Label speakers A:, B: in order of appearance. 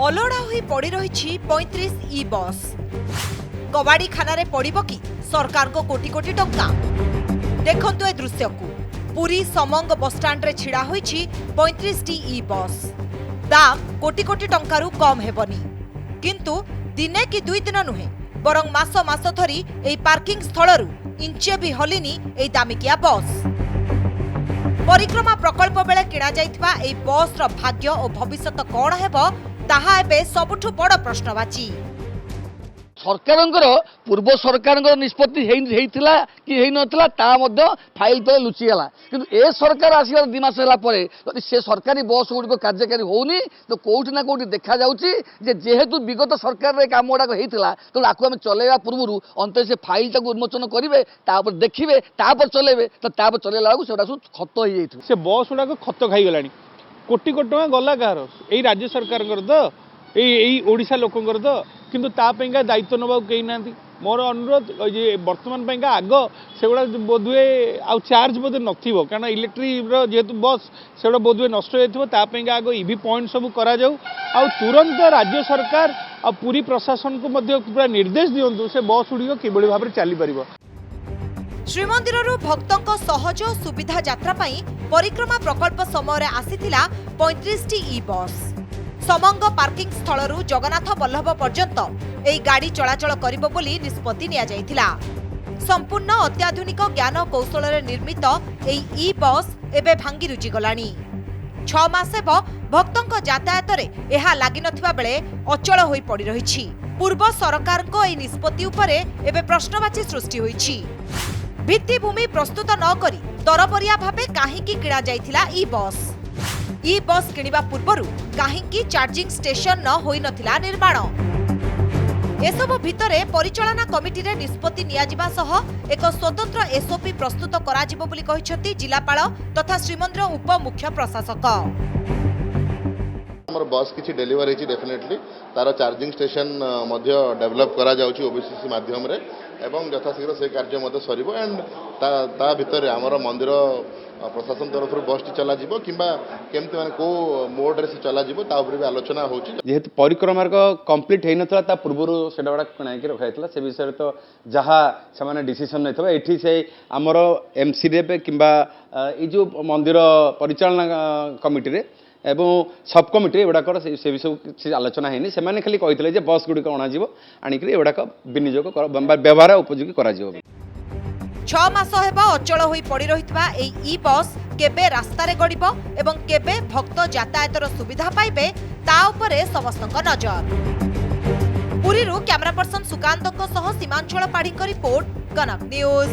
A: अलड़ा होई पड़ी रही 35 ई बस कबाड़ी खाना पड़िबो कि सरकार को कोटी कोटी टंका। देखंतु ए दृश्य को पुरी समंग बस स्टैंड रे छिड़ा होईछि 35 टी ई बस। दाम कोटी कोटी टंकारु कम हेबनी, किंतु दिने कि दुई दिन नुहे बरं मास मास धरी एई पार्किंग स्थलरु इंचे भी हलिनी एई दामिकिया बस। परिक्रमा प्रकल्प बेले किणा जाइथिबा एई बस रो भाग्य और भविष्यत कौन हेबो ताहा एबे सबुठु बड़ प्रश्नवाची।
B: सरकार पूर्व सरकार निष्पत्ति कि नथिला फाइल तले लुचिगला, किंतु ए सरकार आसिबार 2 मास होला परे यदि से सरकारी बस गुड़िक कार्यकारी होनी तो कोठी ना कोठी देखा जाउची जे जेहेतु विगत सरकार रे काम गुड़ाक होइतिला तो आकु आम चलेवा पूर्व अंत से फाइल टाक उन्मोचन करेंगे तापर देखिए तापर चलेबे तो तापर चलेला बेलू से खत हो जाइए
C: से बस गुड़ाक खत खाई गलानी कोटी कोटी टका गला कार यही राज्य सरकार तो यही ओडिशा लोकंकर तो किंतु तापेगा दायित्व नवा कहीं ना। मोर अनुरोध ये वर्तमान पैंका आग से गुड़ा बोधुए आ चार्ज बोधे नथिबो कारण इलेक्ट्रिक जेहेतु बस से गुड़ा बोधुए नष्ट होता आग ईवी पॉइंट सब करा जाऊ आ तुरंत राज्य सरकार आ पूरी प्रशासन को मध्य पूरा निर्देश दियंतु से बस गुड़िक किभली भाव चली पारिबो।
A: श्रीमंदिररू भक्तों सहज और सुविधा यात्रा पाई परिक्रमा प्रकल्प समय आसीथिला 35 टी ई बस। समंग पार्किंग स्थलरू जगन्नाथ बल्लभ पर्यंत एई गाड़ी चलाचल करिबो बोली निष्पत्ति निया जाइथिला। संपूर्ण अत्याधुनिक ज्ञान कौशल निर्मित एई ई बस एबे भांगी रुचि गलानी। 6 मास हेब भक्तों यातायात रे एहा लागि नथिबा बेले अचल होई पड़ी रहिछि। पूर्व सरकार को एई निष्पत्ति उपरे एबे प्रश्नवाची सृष्टि होइछि। भित्तिभूमि प्रस्तुत न करी तरबरिया भाबे काहेकि किणा जाइथिला ई बस। ई बस किनिबा पूर्वरु काहेकि चार्जिंग स्टेशन न होई नथिला निर्माण। एसबु भितरे परिचालना कमिटी रे निष्पत्ति नियाजिबा सह एक स्वतंत्र एसओपी प्रस्तुत कराजिबो बोली कहिसथि जिलापाल तथा श्रीमंदिर उप मुख्य प्रशासक।
D: हमर बस किछि डेलीवर हेछि डेफिनेटली तार चार्जिंग स्टेशन मध्य डेवलप करा जाउछि ओबीसीसी माध्यम रे एवं यथाशीघ्र से कार्य मध्य सरिबो एंड ता भितर हमर मंदिर प्रशासन तरफ बस टी चला जिवो किंबा केमते माने को मोड रे से चला जिवो ता ऊपर भी आलोचना होछि।
C: जेहेतु परिक्रमार कंप्लीट हेइ नथला ता पूर्वरु सेडा बडा कणाकी रखाइतला से विषय तो जहा समान डिसीजन नैथबा एठी से हमर एमसी रे किंबा ए जो मंदिर परिचालना कमिटी रे एवं सब कमिटी एगुड़ाक से विषय किसी आलोचना है से खाली कही बस गुड़िक अणाजी आणिक एगुड़ाक विनियोग व्यवहार उपयोगी करा
A: 6 मास हेबा अचल होई पड़ी रहितबा एई ई बस केबे रास्ता रे गड़िबो एवं केबे भक्त यातायातर सुविधा पाइबे ता उपरे समस्तक नजर। पुरीरू कैमरा पर्सन सुकांतक सह सीमांचल पाढ़ी रिपोर्ट कनक न्यूज।